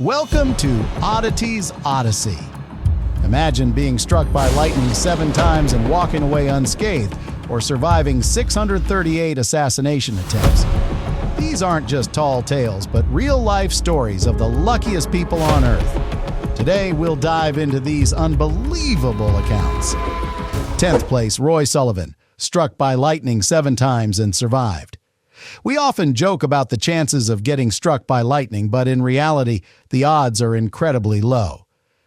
Welcome to Oddities Odyssey. Imagine being struck by lightning 7 times and walking away unscathed, or surviving 638 assassination attempts. These aren't just tall tales, but real-life stories of the luckiest people on Earth. Today, we'll dive into these unbelievable accounts. 10th place, Roy Sullivan, struck by lightning 7 times and survived. We often joke about the chances of getting struck by lightning, but in reality, the odds are incredibly low.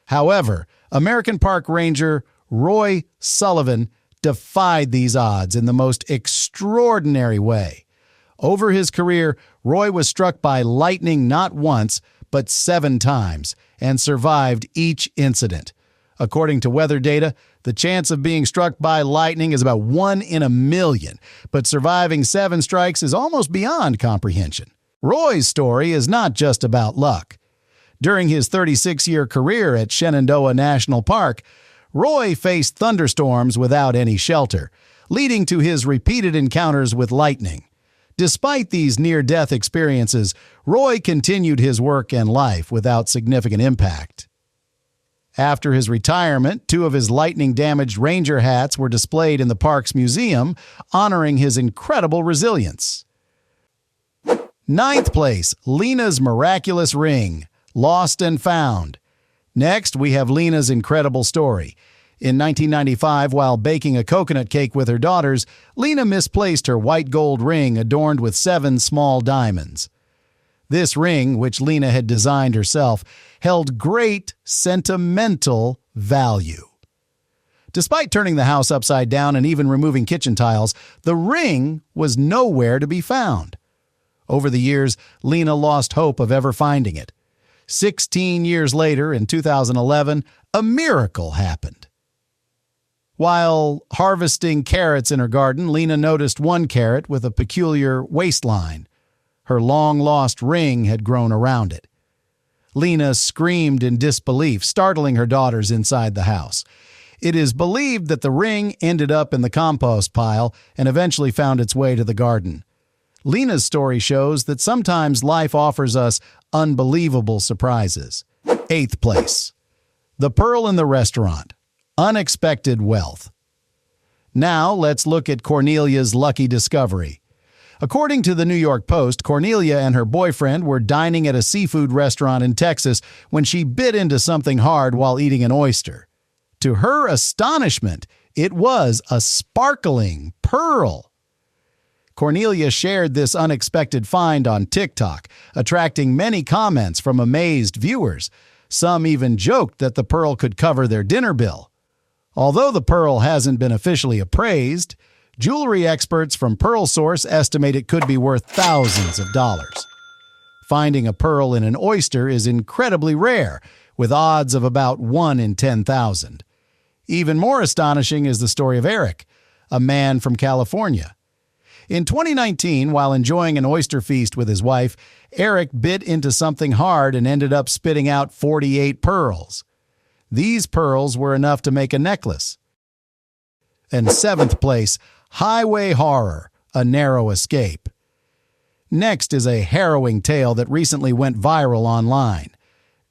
However, American Park Ranger Roy Sullivan defied these odds in the most extraordinary way. Over his career, Roy was struck by lightning not once, but 7 times, and survived each incident. According to weather data, the chance of being struck by lightning is about 1 in a million, but surviving 7 strikes is almost beyond comprehension. Roy's story is not just about luck. During his 36-year career at Shenandoah National Park, Roy faced thunderstorms without any shelter, leading to his repeated encounters with lightning. Despite these near-death experiences, Roy continued his work and life without significant impact. After his retirement, 2 of his lightning-damaged ranger hats were displayed in the park's museum, honoring his incredible resilience. 9th place, Lina's miraculous ring, lost and found. Next, we have Lina's incredible story. In 1995, while baking a coconut cake with her daughters, Lina misplaced her white gold ring adorned with 7 small diamonds. This ring, which Lina had designed herself, held great sentimental value. Despite turning the house upside down and even removing kitchen tiles, the ring was nowhere to be found. Over the years, Lina lost hope of ever finding it. 16 years later, in 2011, a miracle happened. While harvesting carrots in her garden, Lina noticed one carrot with a peculiar waistline. Her long-lost ring had grown around it. Lina screamed in disbelief, startling her daughters inside the house. It is believed that the ring ended up in the compost pile and eventually found its way to the garden. Lina's story shows that sometimes life offers us unbelievable surprises. 8th place, the pearl in the restaurant, unexpected wealth. Now let's look at Cornelia's lucky discovery. According to the New York Post, Cornelia and her boyfriend were dining at a seafood restaurant in Texas when she bit into something hard while eating an oyster. To her astonishment, it was a sparkling pearl. Cornelia shared this unexpected find on TikTok, attracting many comments from amazed viewers. Some even joked that the pearl could cover their dinner bill. Although the pearl hasn't been officially appraised, jewelry experts from Pearl Source estimate it could be worth thousands of dollars. Finding a pearl in an oyster is incredibly rare, with odds of about 1 in 10,000. Even more astonishing is the story of Eric, a man from California. In 2019, while enjoying an oyster feast with his wife, Eric bit into something hard and ended up spitting out 48 pearls. These pearls were enough to make a necklace. And 7th place, Highway Horror, a narrow escape. Next is a harrowing tale that recently went viral online.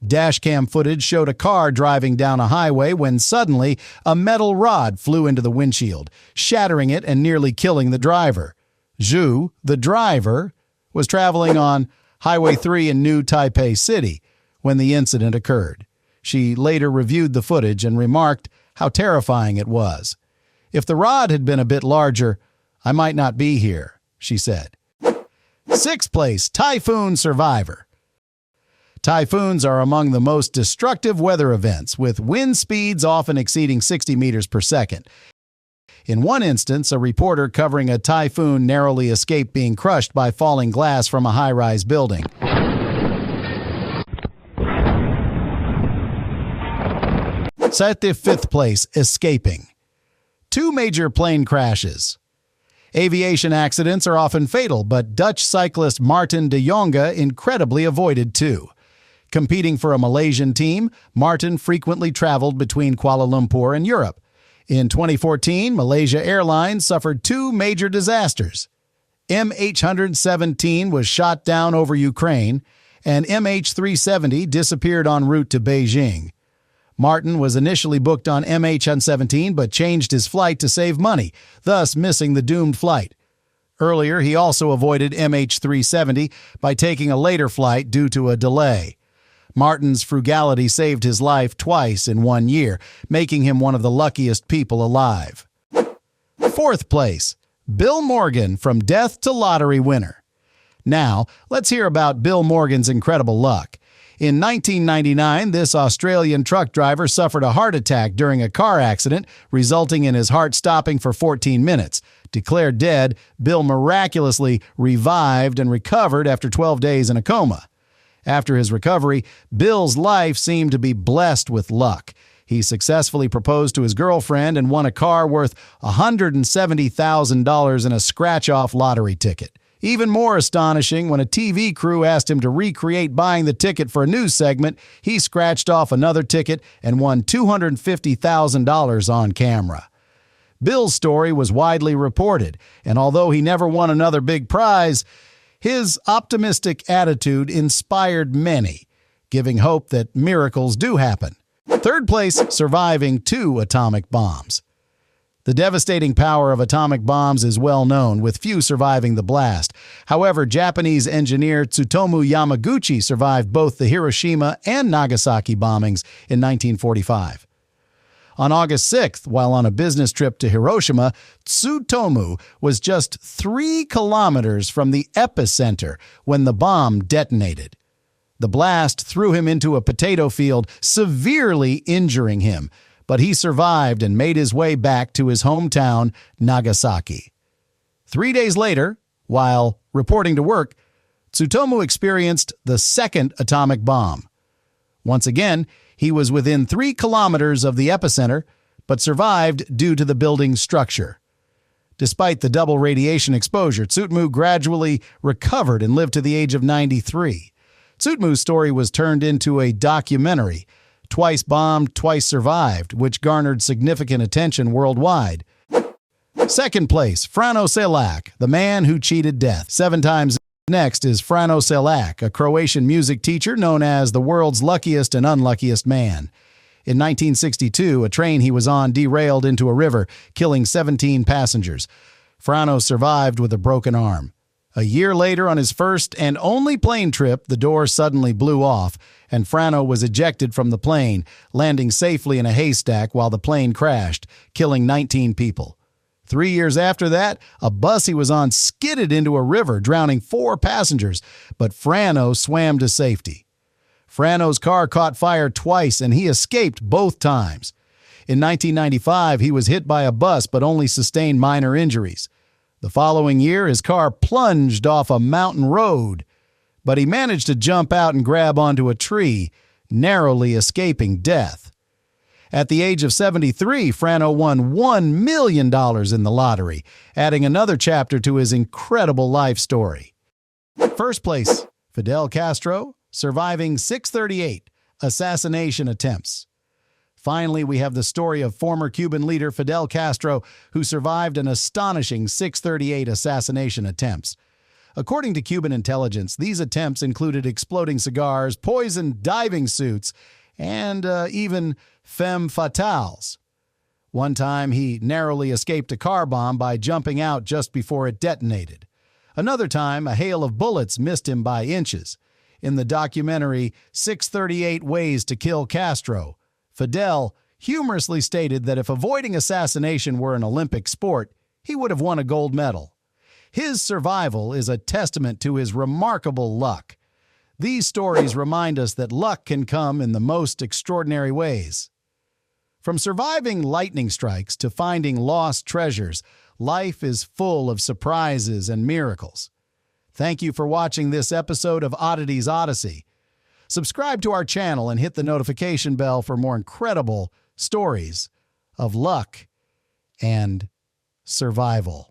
Dashcam footage showed a car driving down a highway when suddenly a metal rod flew into the windshield, shattering it and nearly killing the driver. Zhu, the driver, was traveling on Highway 3 in New Taipei City when the incident occurred. She later reviewed the footage and remarked how terrifying it was. "If the rod had been a bit larger, I might not be here," she said. 6th place, Typhoon survivor. Typhoons are among the most destructive weather events, with wind speeds often exceeding 60 meters per second. In one instance, a reporter covering a typhoon narrowly escaped being crushed by falling glass from a high-rise building. Set the 5th place, escaping. 2 major plane crashes. Aviation accidents are often fatal, but Dutch cyclist Martin de Jonge incredibly avoided 2. Competing for a Malaysian team, Martin frequently traveled between Kuala Lumpur and Europe. In 2014, Malaysia Airlines suffered 2 major disasters. MH17 was shot down over Ukraine, and MH370 disappeared en route to Beijing. Martin was initially booked on MH17 but changed his flight to save money, thus missing the doomed flight. Earlier, he also avoided MH370 by taking a later flight due to a delay. Martin's frugality saved his life twice in 1 year, making him one of the luckiest people alive. 4th place, Bill Morgan from death to lottery winner. Now, let's hear about Bill Morgan's incredible luck. In 1999, this Australian truck driver suffered a heart attack during a car accident, resulting in his heart stopping for 14 minutes. Declared dead, Bill miraculously revived and recovered after 12 days in a coma. After his recovery, Bill's life seemed to be blessed with luck. He successfully proposed to his girlfriend and won a car worth $170,000 in a scratch-off lottery ticket. Even more astonishing, when a TV crew asked him to recreate buying the ticket for a news segment, he scratched off another ticket and won $250,000 on camera. Bill's story was widely reported, and although he never won another big prize, his optimistic attitude inspired many, giving hope that miracles do happen. 3rd place, surviving 2 atomic bombs. The devastating power of atomic bombs is well known, with few surviving the blast. However, Japanese engineer Tsutomu Yamaguchi survived both the Hiroshima and Nagasaki bombings in 1945. On August 6th, while on a business trip to Hiroshima, Tsutomu was just 3 kilometers from the epicenter when the bomb detonated. The blast threw him into a potato field, severely injuring him, but he survived and made his way back to his hometown, Nagasaki. 3 days later, while reporting to work, Tsutomu experienced the 2nd atomic bomb. Once again, he was within 3 kilometers of the epicenter, but survived due to the building's structure. Despite the double radiation exposure, Tsutomu gradually recovered and lived to the age of 93. Tsutomu's story was turned into a documentary, Twice Bombed, Twice Survived, which garnered significant attention worldwide. 2nd place, Frano Selak, the man who cheated death. 7 times next is Frano Selak, a Croatian music teacher known as the world's luckiest and unluckiest man. In 1962, a train he was on derailed into a river, killing 17 passengers. Frano survived with a broken arm. A year later, on his first and only plane trip, the door suddenly blew off, and Frano was ejected from the plane, landing safely in a haystack while the plane crashed, killing 19 people. 3 years after that, a bus he was on skidded into a river, drowning 4 passengers, but Frano swam to safety. Frano's car caught fire twice, and he escaped both times. In 1995, he was hit by a bus but only sustained minor injuries. The following year, his car plunged off a mountain road, but he managed to jump out and grab onto a tree, narrowly escaping death. At the age of 73, Frano won $1 million in the lottery, adding another chapter to his incredible life story. 1st place, Fidel Castro, surviving 638 assassination attempts. Finally, we have the story of former Cuban leader Fidel Castro, who survived an astonishing 638 assassination attempts. According to Cuban intelligence, these attempts included exploding cigars, poisoned diving suits, and even femme fatales. One time, he narrowly escaped a car bomb by jumping out just before it detonated. Another time, a hail of bullets missed him by inches. In the documentary 638 Ways to Kill Castro, Fidel humorously stated that if avoiding assassination were an Olympic sport, he would have won a gold medal. His survival is a testament to his remarkable luck. These stories remind us that luck can come in the most extraordinary ways. From surviving lightning strikes to finding lost treasures, life is full of surprises and miracles. Thank you for watching this episode of Oddities Odyssey. Subscribe to our channel and hit the notification bell for more incredible stories of luck and survival.